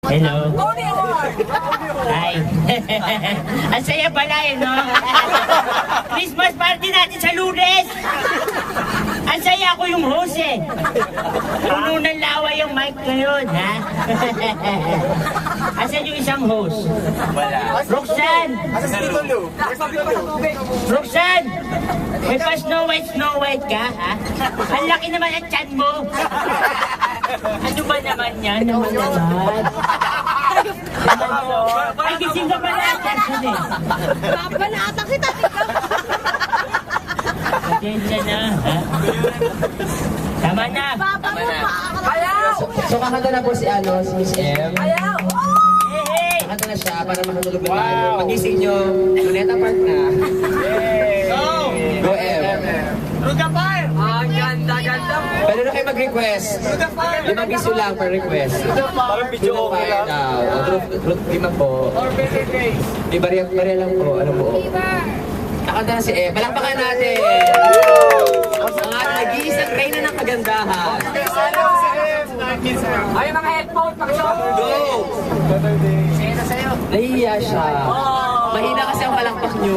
Hello. Hi. Ang saya pala no? Christmas party natin sa Lunes. Ang saya ako yung host Puno ng lawa yung mic ngayon, ha? Asan yung isang host? Wala. Roxanne! Roxanne! May pa Snow White ka, ha? Ang laki naman ang tiyan mo! Ano ba naman yan? Naman. Ay, gising ka pala ang tiyan Banata kita. Pasensya na, ha? Tama na! Tama na. So kakanta na po si Miss M. Ayaw. Hey! Kakanta na siya para makatulog na tayo. Pagising nyo, Luneta Park na. Go M. Ang ganda po. Pwede na kayo mag-request. 5 piso lang per request. Parang video okay lang. Group 5 po. Bariya lang po. Ano po? Kakanta na si M. Palakpakan natin! Ang ating nag-iisang reyna ng kagandahan. Ay, mga headphone. Go! Nahihiya siya. Mahina kasi ang palakpak nyo.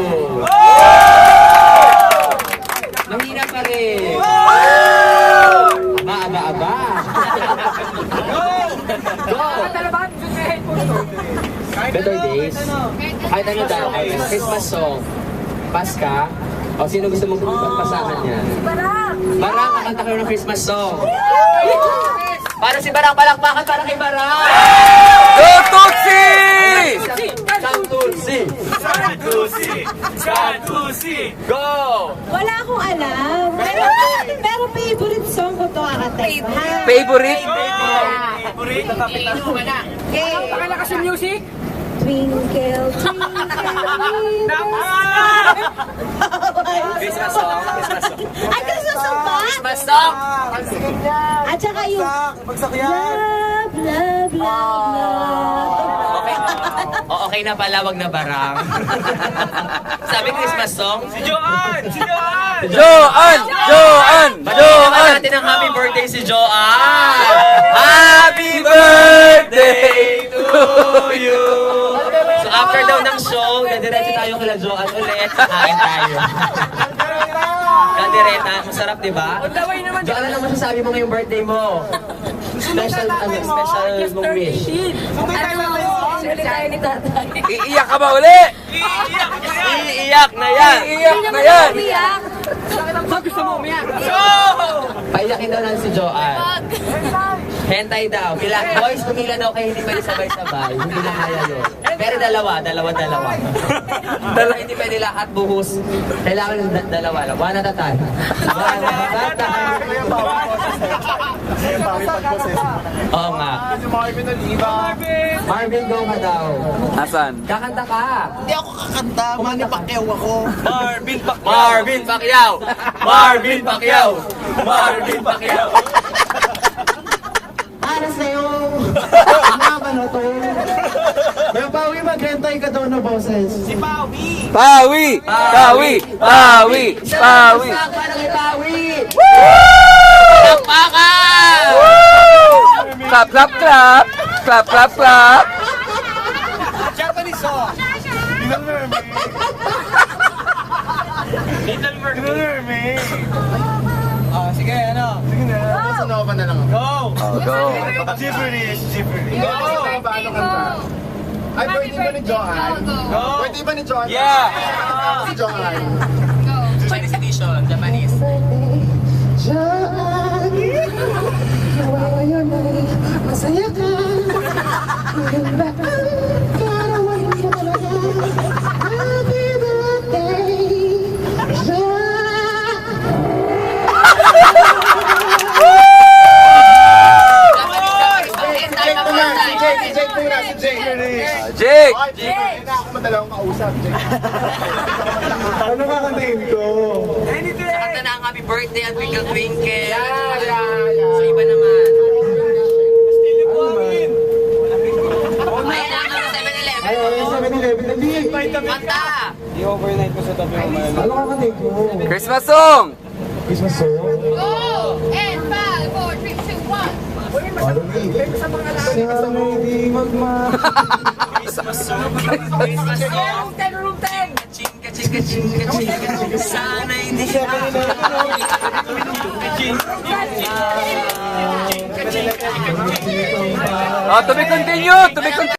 Mahina pa rin. Aba. Go! Better days. Kahit ano daw, Christmas song. Paska. O sino gusto mong magpasahan niya? Barang, kakanta kayo ng Christmas song. Para si Barang, palakpakan para kay Barang! Go Tutsi! Santusi! Go! Wala akong alam. Pero favorite song ko to kakatay. Favorite? Okay. Pakalakas yung music. Twinkle, twinkle, Christmas song. Ay, Christmas song ba? Christmas song! At saka yung love, love, love, love. Okay na pala, wag na Barang. Sabi Christmas song? Si Joan! Balikan natin ang happy birthday si Joan! Happy birthday to you! So after daw ng show, dediretso tayo kila Joan ulit. Kain tayo. Kandireta, masarap diba? Joan, ano masasabi mo ngayong birthday mo? Special mong wish. Sili tayo ni tatay. Iiyak ka ba uli? Iiyak na yan! Umiyak. Bakit gusto mo umiyak? Paiyakin daw lang si Joan. Hentay daw. Boys, pumila daw kayo hindi pwede sabay-sabay. Hindi na kaya yun. Pero dalawa. Hindi pwede lahat buhos. Kailangan dalawa lang. One at a time. Oo nga. Marvin, go ka daw. Asan? Kakanta ka. Hindi ako kakanta, Manny Pacquiao ako. Marvin Pacquiao. Para sa'yo, laban na to. May Pawi, maghentay ka daw na boses. Pawi! Para kay Pawi. Takpakan! Clap! Japanese song. Little Mermaid. Sige, ano? Sige na. Sa Nova na lang ako. Go! Gibberish. Paano kanta? Ay, pwede ba ni Johan? Pwede ba ni Johan? Yeah! Si Johan. Chinese edition, Japanese. Johan, ngayon ay masaya ka. Ngayon ba ang karawan mo talaga? Happy birthday, Johan. Jake! Hindi na ako madalawang kausap, Jake. Ano kakantayin ko? Kanta na ang happy birthday at Twinkle Twinkle. So iba naman. Ayan na ang 7-Eleven. Ay, 7-Eleven. Hindi. Kanta! Ano kakantayin ko? Christmas song! Christmas song? Go! And 5, 4, 3, 2, 1. Sana'y di magmahal. Oh, to be continue!